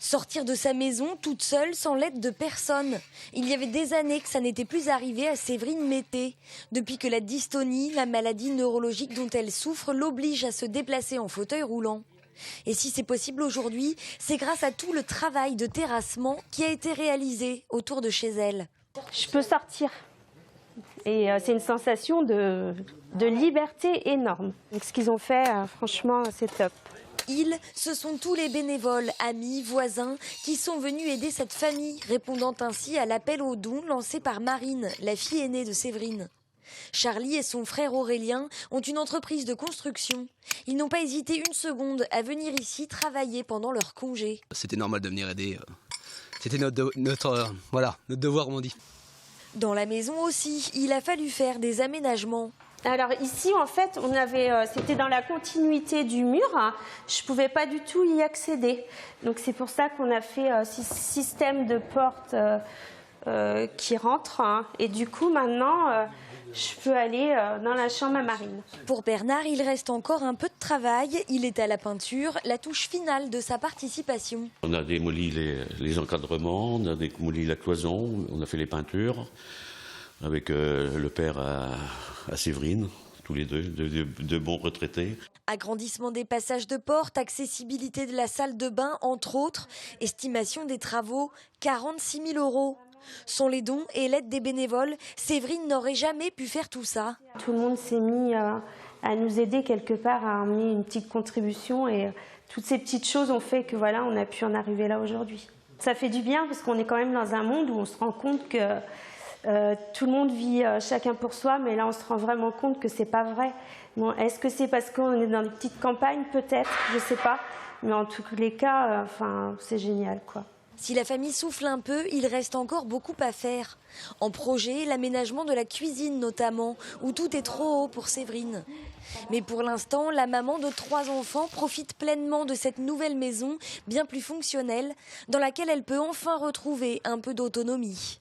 Sortir de sa maison toute seule sans l'aide de personne. Il y avait des années que ça n'était plus arrivé à Séverine Mété. Depuis que la dystonie, la maladie neurologique dont elle souffre, l'oblige à se déplacer en fauteuil roulant. Et si c'est possible aujourd'hui, c'est grâce à tout le travail de terrassement qui a été réalisé autour de chez elle. Je peux sortir. Et c'est une sensation de liberté énorme. Donc, ce qu'ils ont fait, franchement, c'est top. Ils, ce sont tous les bénévoles, amis, voisins, qui sont venus aider cette famille, répondant ainsi à l'appel aux dons lancé par Marine, la fille aînée de Séverine. Charlie et son frère Aurélien ont une entreprise de construction. Ils n'ont pas hésité une seconde à venir ici travailler pendant leur congé. C'était normal de venir aider. C'était notre devoir, comme on dit. Dans la maison aussi, il a fallu faire des aménagements. Alors ici, en fait, c'était dans la continuité du mur. Je ne pouvais pas du tout y accéder. Donc c'est pour ça qu'on a fait ce système de portes qui rentrent. Et du coup, maintenant, je peux aller dans la chambre à Marine. Pour Bernard, il reste encore un peu de travail. Il est à la peinture, la touche finale de sa participation. On a démoli les encadrements, on a démoli la cloison, on a fait les peintures. Avec le père à Séverine, tous les deux, de bons retraités. Agrandissement des passages de porte, accessibilité de la salle de bain, entre autres. Estimation des travaux, 46 000 €. Sans les dons et l'aide des bénévoles, Séverine n'aurait jamais pu faire tout ça. Tout le monde s'est mis à nous aider quelque part, à amener une petite contribution. Et toutes ces petites choses ont fait que voilà, on a pu en arriver là aujourd'hui. Ça fait du bien parce qu'on est quand même dans un monde où on se rend compte que tout le monde vit chacun pour soi, mais là on se rend vraiment compte que c'est pas vrai. Bon, est-ce que c'est parce qu'on est dans des petites campagnes? Peut-être, je sais pas. Mais en tous les cas, c'est génial, quoi. Si la famille souffle un peu, il reste encore beaucoup à faire. En projet, l'aménagement de la cuisine notamment, où tout est trop haut pour Séverine. Mais pour l'instant, la maman de 3 enfants profite pleinement de cette nouvelle maison, bien plus fonctionnelle, dans laquelle elle peut enfin retrouver un peu d'autonomie.